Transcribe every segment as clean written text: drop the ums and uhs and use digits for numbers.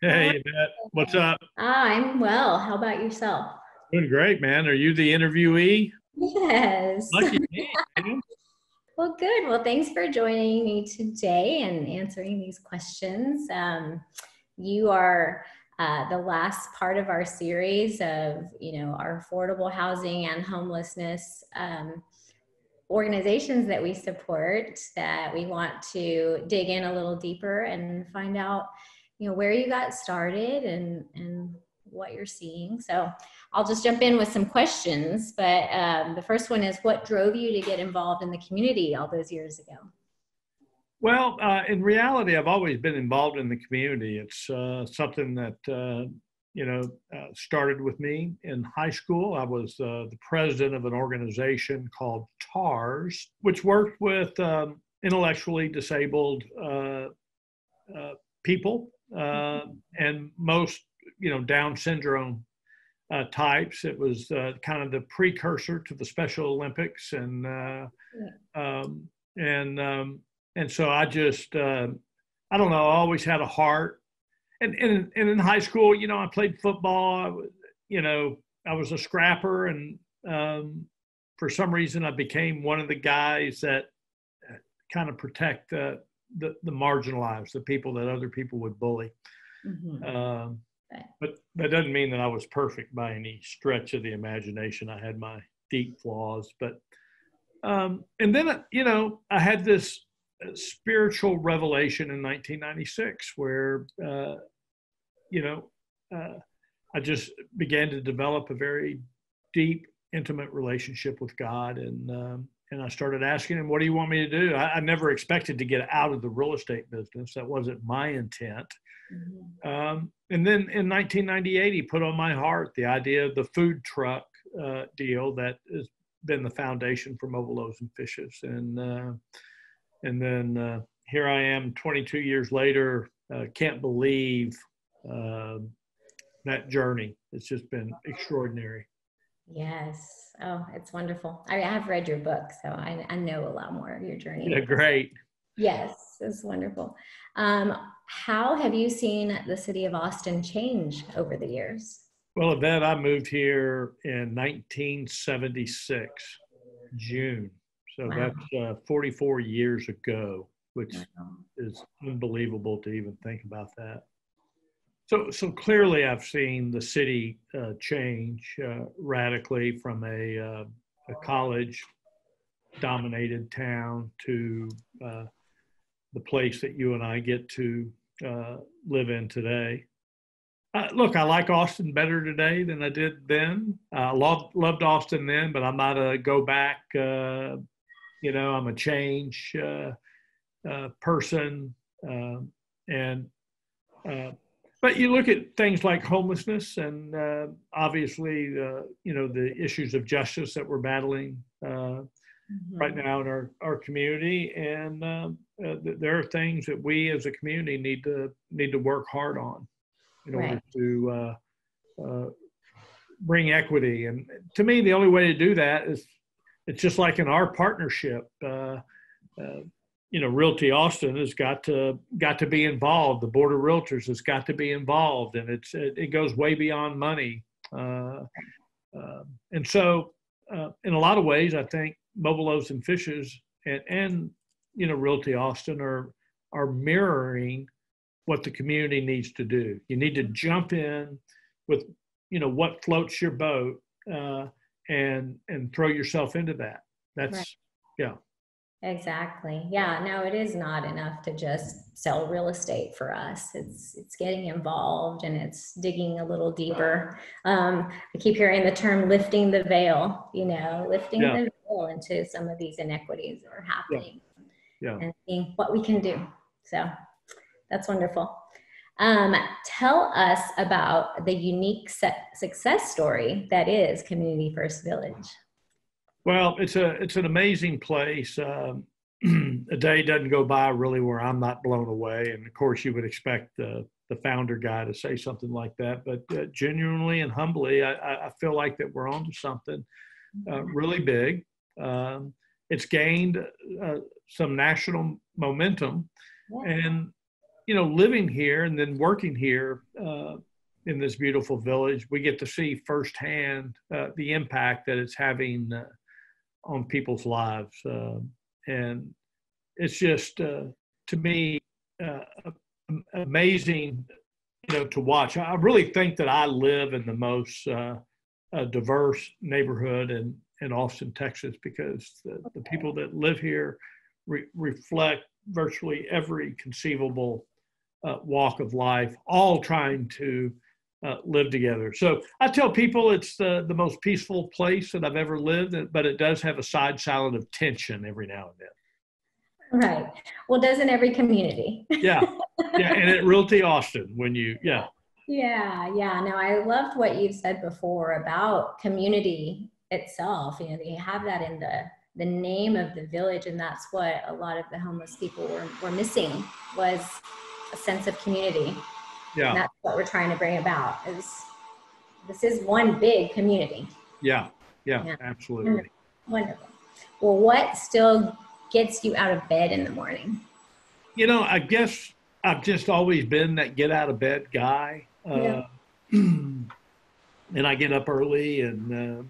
How are Hey, Yvette, what's you? up? I'm well. How about yourself? Doing great, man. Are you the interviewee? Yes. Lucky me, man. Well, good. Well, thanks for joining me today and answering these questions. You are the last part of our series of, our affordable housing and homelessness organizations that we support, that we want to dig in a little deeper and find out, where you got started and what you're seeing. So I'll just jump in with some questions, but the first one is, what drove you to get involved in the community all those years ago? Well, in reality, I've always been involved in the community. It's something that, started with me in high school. I was the president of an organization called TARS, which worked with intellectually disabled people and most, Down syndrome types. It was kind of the precursor to the Special Olympics, um, and and so I just I don't know. I always had a heart, and in high school, I played football. I was a scrapper, and for some reason, I became one of the guys that kind of protect the marginalized, the people that other people would bully. Mm-hmm. Um, but that doesn't mean that I was perfect by any stretch of the imagination. I had my deep flaws, but and then I had this spiritual revelation in 1996 where you know I just began to develop a very deep, intimate relationship with God, and I started asking him, "What do you want me to do?" I never expected to get out of the real estate business. That wasn't my intent. Mm-hmm. And then in 1998, he put on my heart the idea of the food truck deal that has been the foundation for Mobile Loaves and Fishes. And then here I am 22 years later, can't believe uh, that journey. It's just been extraordinary. Yes. Oh, it's wonderful. I have read your book, so I know a lot more of your Yeah, journey. great. Yes, it's wonderful. How have you seen the city of Austin change over the years? Well, Yvette, I moved here in 1976, June. So Wow. that's 44 years ago, which Wow. is unbelievable to even think about that. So clearly, I've seen the city change radically from a college-dominated town to the place that you and I get to live in today. Look, I like Austin better today than I did then. I loved Austin then, but I'm not a go back. I'm a change person, and uh, but you look at things like homelessness, and obviously, the issues of justice that we're battling right Mhm. now in our community, and there are things that we as a community need to work hard on in order Right. to bring equity. And to me, the only way to do that is it's just like in our partnership. Uh, Realty Austin has got to be involved. The Board of Realtors has got to be involved, and it goes way beyond money. Uh, and so, in a lot of ways, I think Mobile Loaves and Fishes and Realty Austin are mirroring what the community needs to do. You need to jump in with what floats your boat, and throw yourself into that. Right. That's yeah. Exactly. Yeah, no, it is not enough to just sell real estate for us. It's getting involved and it's digging a little deeper. I keep hearing the term lifting the veil, lifting Yeah, the veil into some of these inequities that are yeah, happening yeah. and seeing what we can do. So that's wonderful. Um, Tell us about the unique success story that is Community First Village. Well, it's an amazing place. A day doesn't go by really where I'm not blown away, and of course, you would expect the founder guy to say something like that. But genuinely and humbly, I feel like that we're onto something really big. Um, it's gained some national momentum, Yeah. and living here and then working here in this beautiful village, we get to see firsthand the impact that it's having on people's lives. And it's just, to me, amazing, to watch. I really think that I live in the most diverse neighborhood in Austin, Texas, because the people that live here reflect virtually every conceivable walk of life, all trying to live together. So I tell people it's the most peaceful place that I've ever lived, but it does have a side salad of tension every now and then. Right. Well, doesn't every community? Yeah. Yeah. And at Realty Austin, Yeah. No, I loved what you've said before about community itself. They have that in the name of the village, and that's what a lot of the homeless people were missing, was a sense of community. Yeah. And that's what we're trying to bring about. This is one big community. Yeah. Absolutely. Wonderful. Well, what still gets you out of bed in the morning? I guess I've just always been that get out of bed guy. Yeah. And I get up early and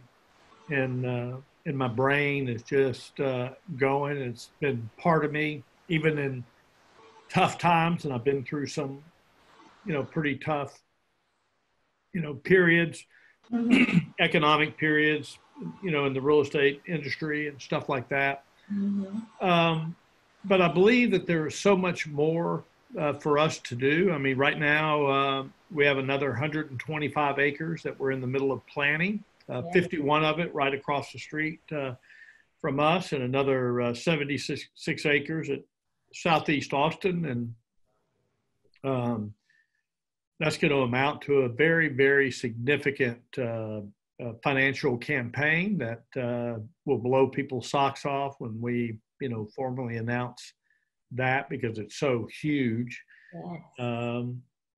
my brain is just going. It's been part of me, even in tough times. And I've been through some, pretty tough, periods, Mm-hmm. economic periods, in the real estate industry and stuff like that. Mm-hmm. But I believe that there is so much more for us to do. I mean, right now we have another 125 acres that we're in the middle of planning, 51 of it right across the street from us, and another 76 acres at Southeast Austin. And that's going to amount to a very, very significant financial campaign that will blow people's socks off when we, formally announce that, because it's so huge. Yes.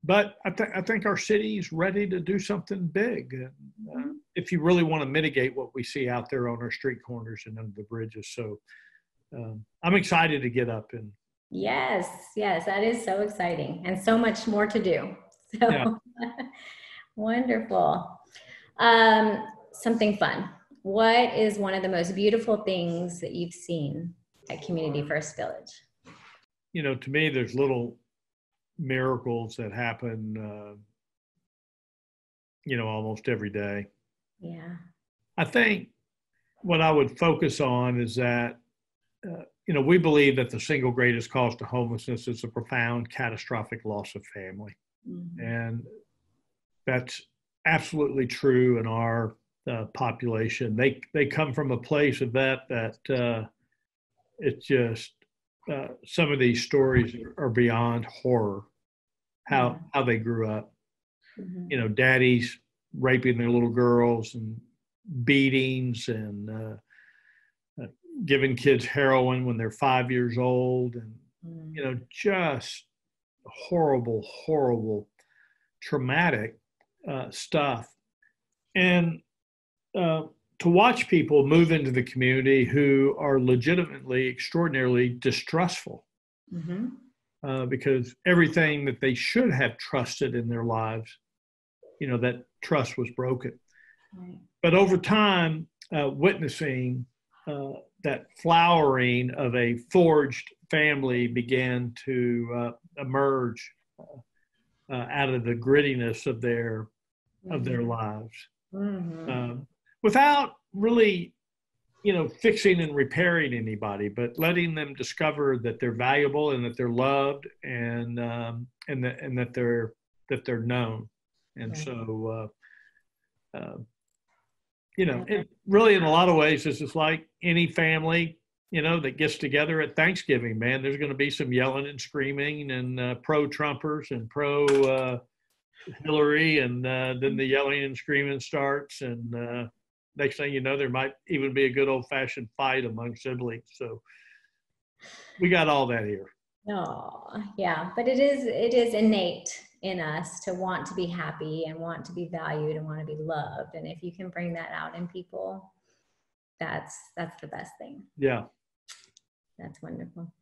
But I think our city's ready to do something big. If you really want to mitigate what we see out there on our street corners and under the bridges. So I'm excited to get up and. Yes, that is so exciting, and so much more to do. So Yeah. Wonderful. Something fun. What is one of the most beautiful things that you've seen at Community First Village? To me, there's little miracles that happen, almost every day. Yeah. I think what I would focus on is that, we believe that the single greatest cause to homelessness is a profound, catastrophic loss of family. Mm-hmm. And that's absolutely true in our population. They come from a place of that it's just, some of these stories are beyond horror, how they grew up. Mm-hmm. Daddies raping their little girls and beatings and giving kids heroin when they're 5 years old, and just horrible, traumatic stuff. And to watch people move into the community who are legitimately extraordinarily distrustful, because everything that they should have trusted in their lives, that trust was broken. Right. But over time, witnessing that flowering of a forged family began to emerge out of the grittiness of their lives, without really, fixing and repairing anybody, but letting them discover that they're valuable and that they're loved and that they're known. And so, it really, in a lot of ways, this is like any family, that gets together at Thanksgiving, man. There's going to be some yelling and screaming and pro-Trumpers and pro-Hillary, and then the yelling and screaming starts. And next thing you know, there might even be a good old-fashioned fight among siblings. So we got all that here. Oh, yeah. But it is innate in us to want to be happy and want to be valued and want to be loved. And if you can bring that out in people, that's the best thing. Yeah. That's wonderful.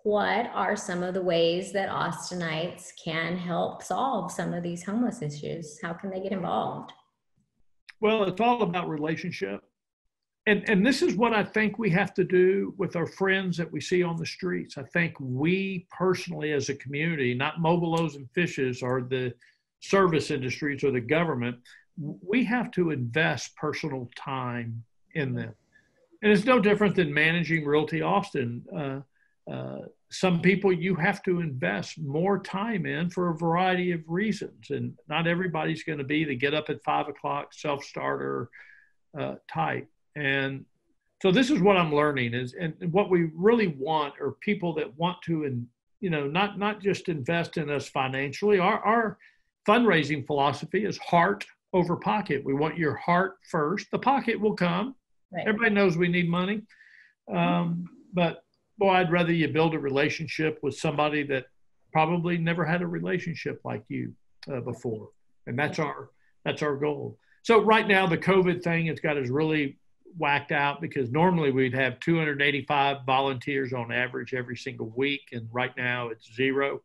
what are some of the ways that Austinites can help solve some of these homeless issues? How can they get involved? Well, it's all about relationship. And this is what I think we have to do with our friends that we see on the streets. I think we personally as a community, not Mobile Loaves and Fishes or the service industries or the government, we have to invest personal time in them. And it's no different than managing Realty Austin. Some people you have to invest more time in for a variety of reasons. And not everybody's going to be the get up at 5 o'clock self-starter type. And so this is what I'm learning is, and what we really want are people that want to, and not just invest in us financially. Our fundraising philosophy is heart over pocket. We want your heart first. The pocket will come. Right. Everybody knows we need money. But boy, I'd rather you build a relationship with somebody that probably never had a relationship like you before. And that's our goal. So right now, the COVID thing has got us really whacked out, because normally we'd have 285 volunteers on average every single week. And right now it's 0.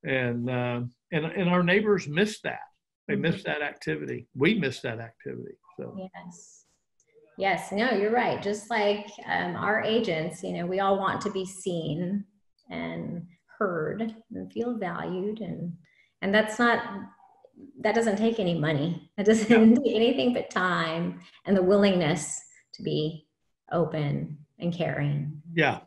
And our neighbors miss that. They miss that activity. We miss that activity. So. Yes, no, you're right. Just like our agents, we all want to be seen and heard and feel valued. And that doesn't take any money. That doesn't take anything but time and the willingness to be open and caring. Yeah.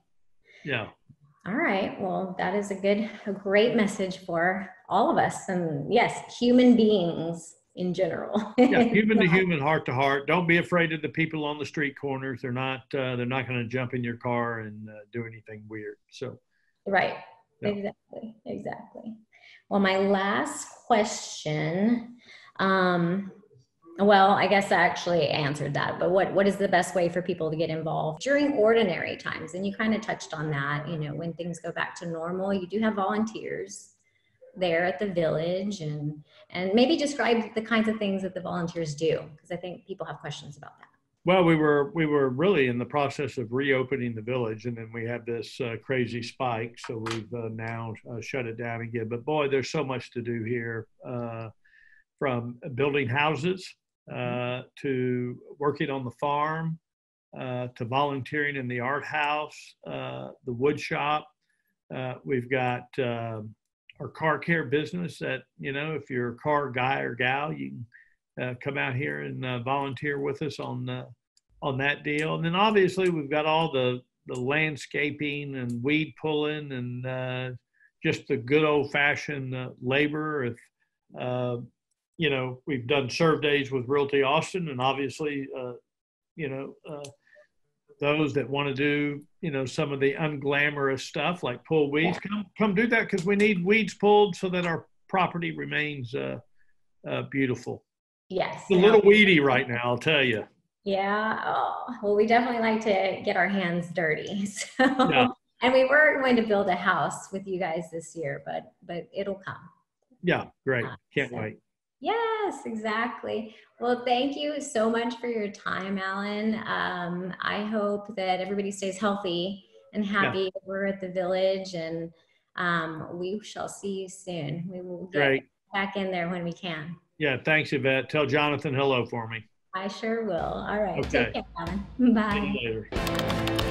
All right. Well, that is a great message for all of us. And yes, human beings in general. Human to human, heart to heart. Don't be afraid of the people on the street corners. They're not going to jump in your car and do anything weird. So. Right. Yeah. Exactly. Well, my last question, well, I guess I actually answered that, but what is the best way for people to get involved during ordinary times? And you kind of touched on that, when things go back to normal, you do have volunteers there at the village, and maybe describe the kinds of things that the volunteers do, because I think people have questions about that. Well, we were really in the process of reopening the village, and then we had this crazy spike. So we've now shut it down again. But boy, there's so much to do here, from building houses to working on the farm, to volunteering in the art house, the wood shop. We've got our car care business that, if you're a car guy or gal, you can come out here and volunteer with us on that deal. And then obviously we've got all the landscaping and weed pulling and just the good old fashioned labor. If, we've done serve days with Realty Austin, and obviously, those that want to do, some of the unglamorous stuff like pull weeds, come do that, because we need weeds pulled so that our property remains beautiful. Yes. It's a little weedy right now, I'll tell you. Yeah. Oh, well, we definitely like to get our hands dirty. So, and we were going to build a house with you guys this year, but it'll come. Yeah. Great. Can't wait. Yes, exactly. Well, thank you so much for your time, Alan. I hope that everybody stays healthy and happy over at the village, and we shall see you soon. We will get back in there when we can. Yeah, thanks, Yvette. Tell Jonathan hello for me. I sure will. All right. Okay. Take care, Alan. Bye. See you later.